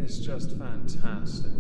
is just fantastic.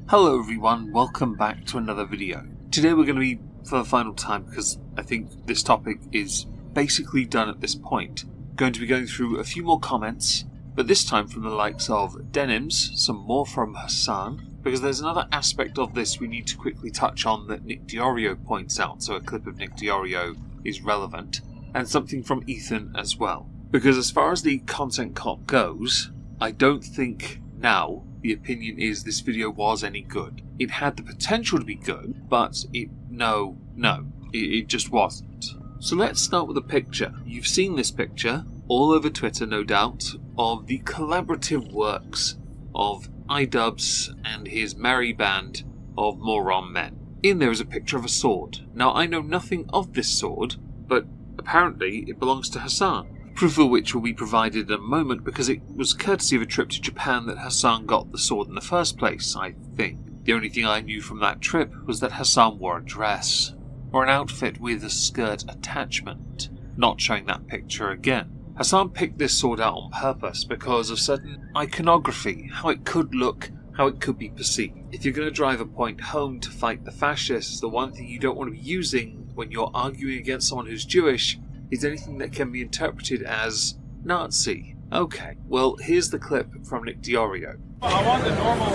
Hello everyone, welcome back to another video. Today we're going to be, for the final time, because I think this topic is basically done at this point, going to be going through a few more comments, but this time from the likes of Denims, some more from Hasan, because there's another aspect of this we need to quickly touch on that Nick Diorio points out, so a clip of Nick Diorio is relevant, and something from Ethan as well. Because as far as the content cop goes, I don't think now the opinion is this video was any good. It had the potential to be good, but it just wasn't. So let's start with a picture. You've seen this picture, all over Twitter no doubt, of the collaborative works of iDubbbz and his merry band of moron men. In there is a picture of a sword. Now I know nothing of this sword, but apparently it belongs to Hasan. Proof of which will be provided in a moment because it was courtesy of a trip to Japan that Hasan got the sword in the first place, I think. The only thing I knew from that trip was that Hasan wore a dress, or an outfit with a skirt attachment, not showing that picture again. Hasan picked this sword out on purpose because of certain iconography, how it could look, how it could be perceived. If you're going to drive a point home to fight the fascists, the one thing you don't want to be using when you're arguing against someone who's Jewish is anything that can be interpreted as Nazi. Okay, well, here's the clip from Nick Diorio. I want the normal,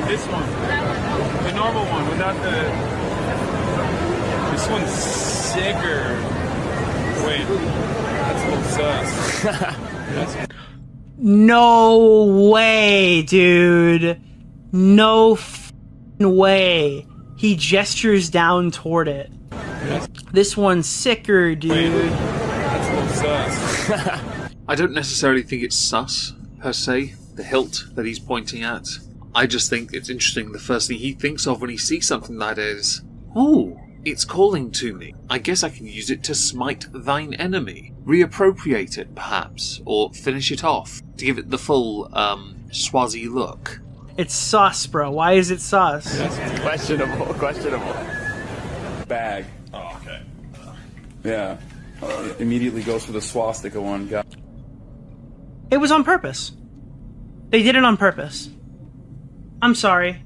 this one. The normal one, without the... This one's sicker. Wait, that's a little sus. No way, dude. No f***ing way. He gestures down toward it. This one's sicker, dude. Wait, that's a little sus. I don't necessarily think it's sus, per se, the hilt that he's pointing at. I just think it's interesting the first thing he thinks of when he sees something that is, "Ooh, it's calling to me. I guess I can use it to smite thine enemy." Reappropriate it, perhaps, or finish it off, to give it the full, Swazi look. It's sus, bro. Why is it sus? That's questionable. Bag. Oh, okay. Yeah. Immediately goes for the swastika one. It was on purpose. They did it on purpose. I'm sorry.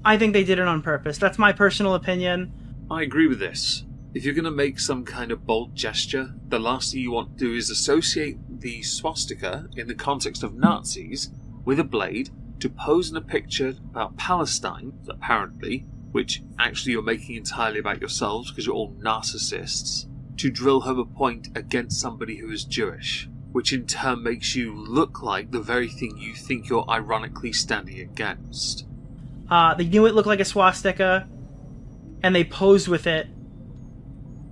I think they did it on purpose. That's my personal opinion. I agree with this. If you're going to make some kind of bold gesture, the last thing you want to do is associate the swastika in the context of Nazis with a blade to pose in a picture about Palestine, apparently, which actually you're making entirely about yourselves because you're all narcissists, to drill home a point against somebody who is Jewish, which in turn makes you look like the very thing you think you're ironically standing against. They knew it looked like a swastika, and they posed with it.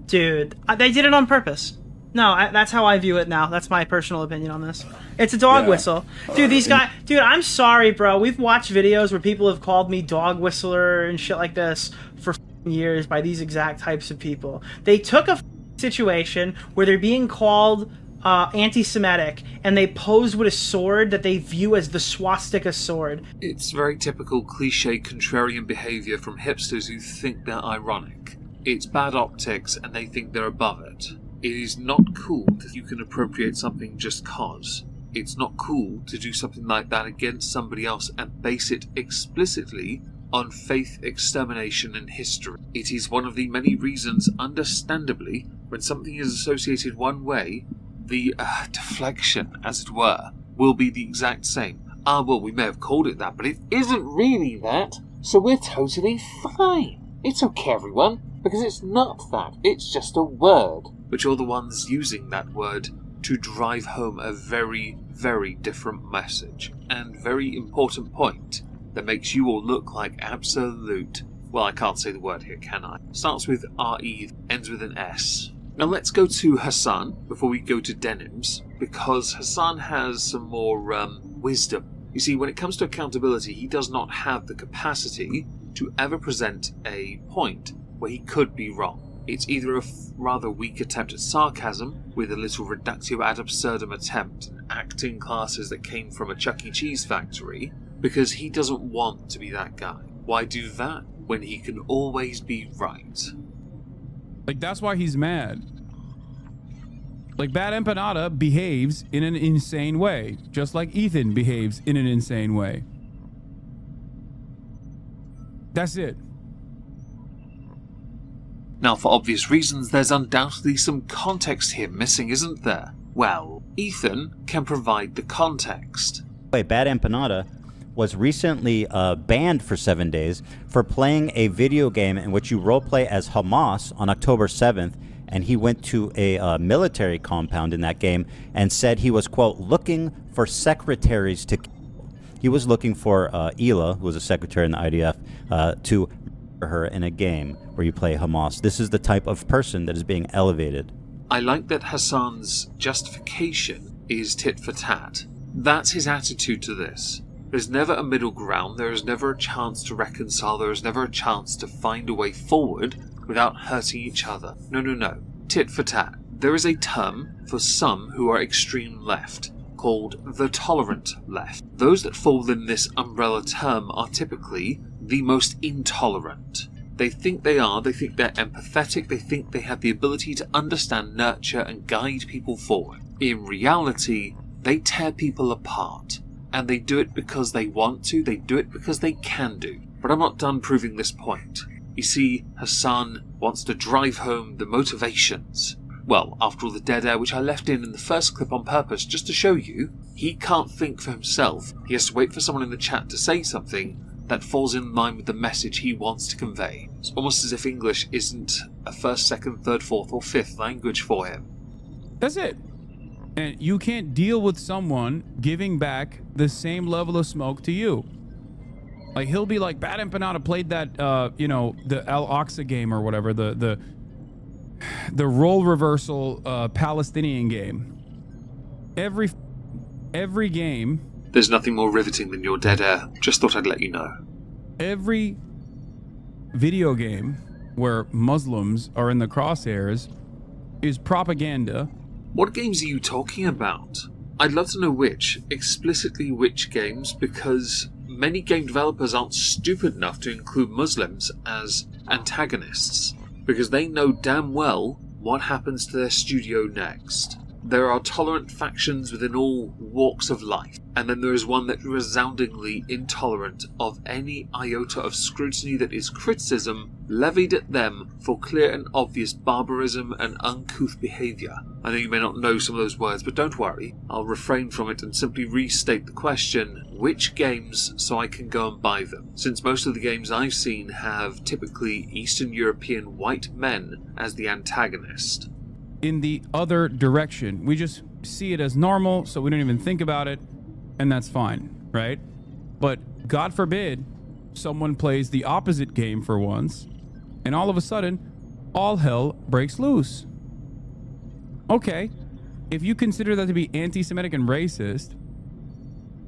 Dude, they did it on purpose. No, that's how I view it now. That's my personal opinion on this. It's a dog whistle. Dude, these guys... Dude, I'm sorry, bro. We've watched videos where people have called me dog whistler and shit like this for years by these exact types of people. They took a situation where they're being called anti-Semitic, and they pose with a sword that they view as the swastika sword. It's very typical cliché contrarian behaviour from hipsters who think they're ironic. It's bad optics and they think they're above it. It is not cool that you can appropriate something just cause. It's not cool to do something like that against somebody else and base it explicitly on faith, extermination and history. It is one of the many reasons, understandably, when something is associated one way, the deflection, as it were, will be the exact same. Well, we may have called it that, but it isn't really that, so we're totally fine. It's okay, everyone, because it's not that. It's just a word. But you're the ones using that word to drive home a very, very different message, and very important point that makes you all look like absolute... Well, I can't say the word here, can I? Starts with R-E, ends with an S. Now let's go to Hasan before we go to Denims, because Hasan has some more wisdom. You see, when it comes to accountability, he does not have the capacity to ever present a point where he could be wrong. It's either a rather weak attempt at sarcasm, with a little reductio ad absurdum attempt at acting classes that came from a Chuck E. Cheese factory, because he doesn't want to be that guy. Why do that when he can always be right? Like, that's why he's mad. Like, Bad Empanada behaves in an insane way, just like Ethan behaves in an insane way. That's it. Now, for obvious reasons, there's undoubtedly some context here missing, isn't there? Well, Ethan can provide the context. Bad Empanada was recently banned for 7 days for playing a video game in which you roleplay as Hamas on October 7th, and he went to a military compound in that game and said he was, quote, looking for secretaries to kill. He was looking for Ela, who was a secretary in the IDF, to murder her in a game where you play Hamas. This is the type of person that is being elevated. I like that Hasan's justification is tit for tat. That's his attitude to this. There's never a middle ground, there is never a chance to reconcile, there is never a chance to find a way forward without hurting each other. No. Tit for tat. There is a term for some who are extreme left, called the tolerant left. Those that fall within this umbrella term are typically the most intolerant. They think they're empathetic, they think they have the ability to understand, nurture, and guide people forward. In reality, they tear people apart. And they do it because they want to, they do it because they can do. But I'm not done proving this point. You see, Hasan wants to drive home the motivations. Well, after all, the dead air, which I left in the first clip on purpose, just to show you, he can't think for himself. He has to wait for someone in the chat to say something that falls in line with the message he wants to convey. It's almost as if English isn't a first, second, third, fourth, or fifth language for him. That's it. And you can't deal with someone giving back the same level of smoke to you. Like, he'll be like, Bad Empanada played that, the Ellishka game or whatever, the role reversal Palestinian game. Every game. There's nothing more riveting than your dead air. Just thought I'd let you know. Every video game where Muslims are in the crosshairs is propaganda. What games are you talking about? I'd love to know explicitly which games, because many game developers aren't stupid enough to include Muslims as antagonists, because they know damn well what happens to their studio next. There are tolerant factions within all walks of life, and then there is one that is resoundingly intolerant of any iota of scrutiny that is criticism levied at them for clear and obvious barbarism and uncouth behaviour. I know you may not know some of those words, but don't worry, I'll refrain from it and simply restate the question, which games, so I can go and buy them, since most of the games I've seen have typically Eastern European white men as the antagonist. In the other direction. We just see it as normal, so we don't even think about it, and that's fine, right? But God forbid someone plays the opposite game for once, and all of a sudden, all hell breaks loose. Okay, if you consider that to be anti-Semitic and racist,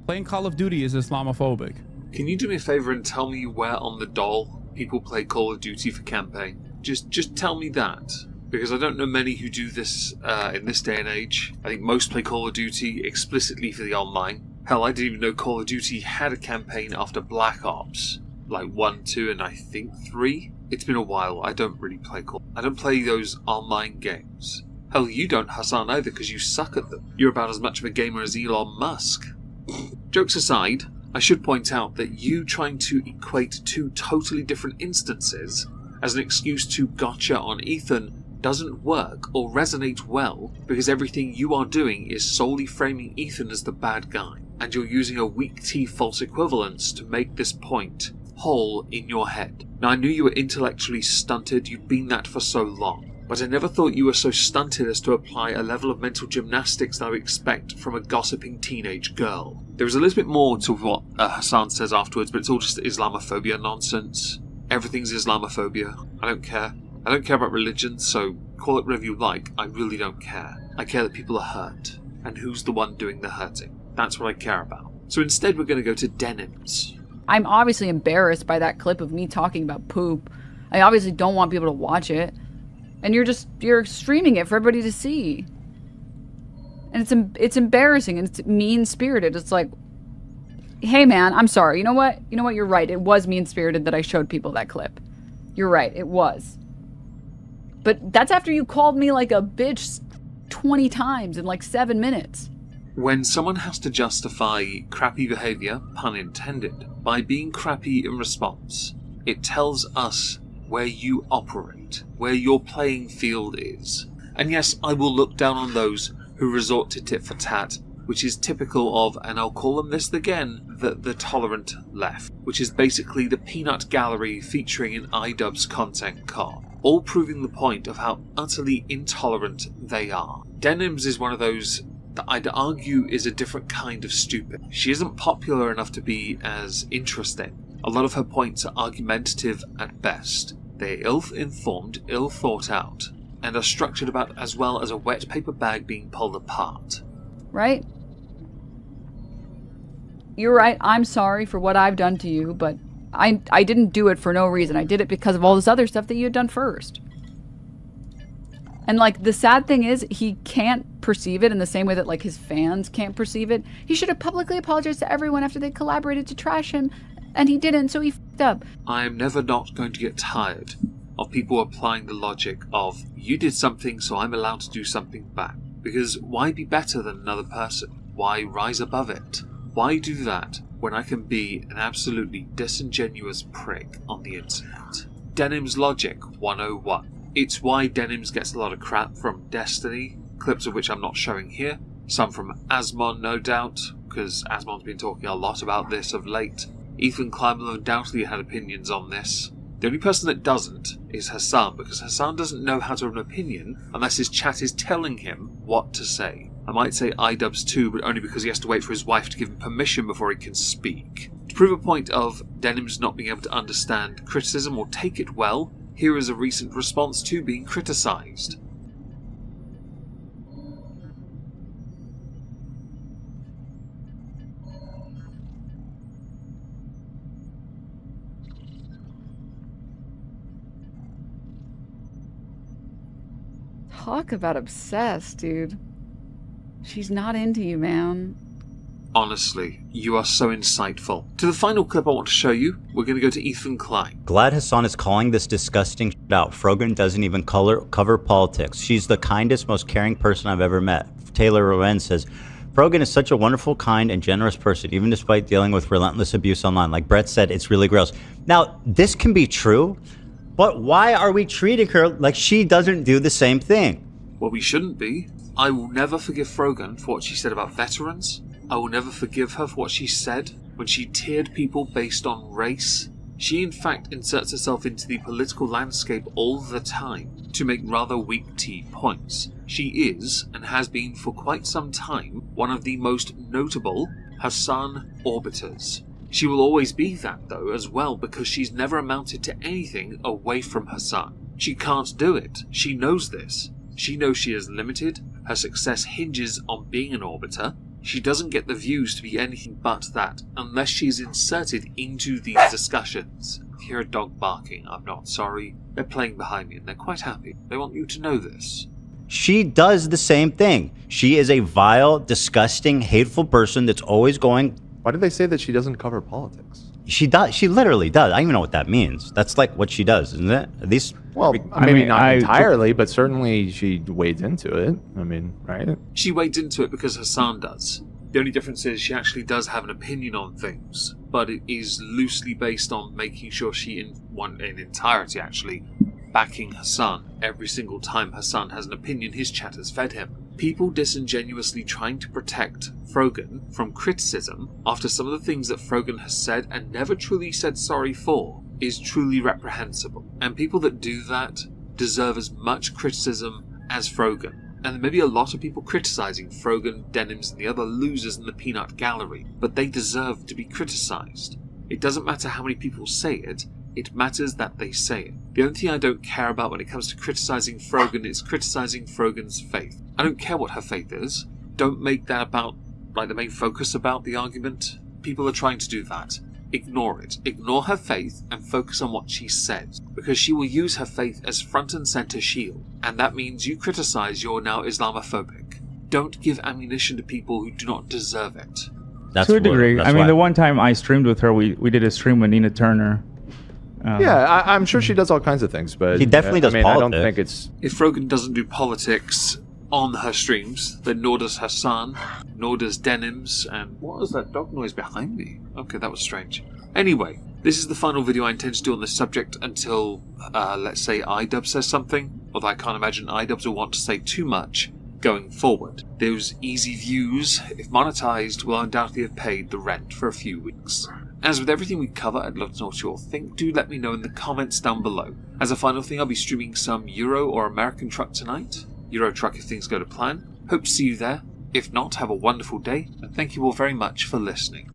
playing Call of Duty is Islamophobic. Can you do me a favour and tell me where on the doll people play Call of Duty for campaign? Just tell me that. Because I don't know many who do this in this day and age. I think most play Call of Duty explicitly for the online. Hell, I didn't even know Call of Duty had a campaign after Black Ops. Like 1, 2, and I think 3? It's been a while. I don't really play I don't play those online games. Hell, you don't, Hasan, either, because you suck at them. You're about as much of a gamer as Elon Musk. Jokes aside, I should point out that you trying to equate two totally different instances as an excuse to gotcha on Ethan doesn't work or resonate well, because everything you are doing is solely framing Ethan as the bad guy, and you're using a weak T false equivalence to make this point whole in your head. Now, I knew you were intellectually stunted, you've been that for so long, but I never thought you were so stunted as to apply a level of mental gymnastics that I would expect from a gossiping teenage girl. There is a little bit more to what Hasan says afterwards, but it's all just Islamophobia nonsense. Everything's Islamophobia. I don't care. I don't care about religion, so call it whatever you like. I really don't care. I care that people are hurt, and who's the one doing the hurting. That's what I care about. So instead we're going to go to Denims. I'm obviously embarrassed by that clip of me talking about poop. I obviously don't want people to watch it. And you're streaming it for everybody to see. And it's embarrassing, and it's mean-spirited. It's like, hey man, I'm sorry. You know what? You're right. It was mean-spirited that I showed people that clip. You're right. It was. But that's after you called me like a bitch 20 times in like 7 minutes. When someone has to justify crappy behaviour, pun intended, by being crappy in response, it tells us where you operate, where your playing field is. And yes, I will look down on those who resort to tit for tat, which is typical of, and I'll call them this again, the tolerant left, which is basically the peanut gallery featuring an iDubbbz content card, all proving the point of how utterly intolerant they are. Denims is one of those that I'd argue is a different kind of stupid. She isn't popular enough to be as interesting. A lot of her points are argumentative at best. They're ill-informed, ill-thought out, and are structured about as well as a wet paper bag being pulled apart. Right? You're right, I'm sorry for what I've done to you, but I didn't do it for no reason. I did it because of all this other stuff that you had done first. And, like, the sad thing is, he can't perceive it in the same way that, like, his fans can't perceive it. He should have publicly apologized to everyone after they collaborated to trash him, and he didn't, so he f***ed up. I am never not going to get tired of people applying the logic of, you did something, so I'm allowed to do something back. Because why be better than another person? Why rise above it? Why do that when I can be an absolutely disingenuous prick on the internet? Denims Logic 101. It's why Denims gets a lot of crap from Destiny, clips of which I'm not showing here, some from Asmon no doubt, because Asmon's been talking a lot about this of late. Ethan Klein will undoubtedly had opinions on this. The only person that doesn't is Hasan, because Hasan doesn't know how to have an opinion unless his chat is telling him what to say. I might say iDubbbz too, but only because he has to wait for his wife to give him permission before he can speak. To prove a point of Denims not being able to understand criticism or take it well, here is a recent response to being criticised. Talk about obsessed, dude. She's not into you, man. Honestly, you are so insightful. To the final clip I want to show you, we're going to go to Ethan Klein. Glad Hasan is calling this disgusting shit out. Frogan doesn't even cover politics. She's the kindest, most caring person I've ever met. Taylor Rowan says, Frogan is such a wonderful, kind, and generous person, even despite dealing with relentless abuse online. Like Brett said, it's really gross. Now, this can be true, but why are we treating her like she doesn't do the same thing? Well, we shouldn't be. I will never forgive Frogan for what she said about veterans. I will never forgive her for what she said when she tiered people based on race. She in fact inserts herself into the political landscape all the time to make rather weak tea points. She is, and has been for quite some time, one of the most notable Hasan orbiters. She will always be that though as well, because she's never amounted to anything away from Hasan. She can't do it. She knows this. She knows she is limited. Her success hinges on being an orbiter. She doesn't get the views to be anything but that unless she's inserted into these discussions. If you hear a dog barking, I'm not sorry. They're playing behind me and they're quite happy. They want you to know this. She does the same thing. She is a vile, disgusting, hateful person that's always going... Why do they say that she doesn't cover politics? She does. She literally does. I don't even know what that means. That's like what she does, isn't it? At least... Well, maybe not entirely, but certainly she wades into it. I mean, right? She wades into it because Hasan does. The only difference is she actually does have an opinion on things, but it is loosely based on making sure she, in entirety actually, backing Hasan. Every single time Hasan has an opinion, his chat has fed him. People disingenuously trying to protect Frogan from criticism after some of the things that Frogan has said and never truly said sorry for is truly reprehensible. And people that do that deserve as much criticism as Frogan. And there may be a lot of people criticizing Frogan, Denims, and the other losers in the peanut gallery, but they deserve to be criticized. It doesn't matter how many people say it, it matters that they say it. The only thing I don't care about when it comes to criticizing Frogan is criticizing Frogan's faith. I don't care what her faith is. Don't make that about, like, the main focus about the argument. People are trying to do that. Ignore it. Ignore her faith and focus on what she says, because she will use her faith as front and center shield, and that means you criticize you're now Islamophobic. Don't give ammunition to people who do not deserve it. That's to a degree. I mean, the one time I streamed with her, we did a stream with Nina Turner. Yeah, I'm sure she does all kinds of things, but he definitely does politics. I don't think it's... If Frogan doesn't do politics, on her streams, then nor does Hasan, nor does Denims, and what was that dog noise behind me? Okay, that was strange. Anyway, this is the final video I intend to do on this subject until, let's say, iDub says something, although I can't imagine iDubs will want to say too much going forward. Those easy views, if monetized, will undoubtedly have paid the rent for a few weeks. As with everything we cover, I'd love to know what you all think. Do let me know in the comments down below. As a final thing, I'll be streaming some Euro or American Truck tonight. Euro Truck if things go to plan. Hope to see you there. If not, have a wonderful day, and thank you all very much for listening.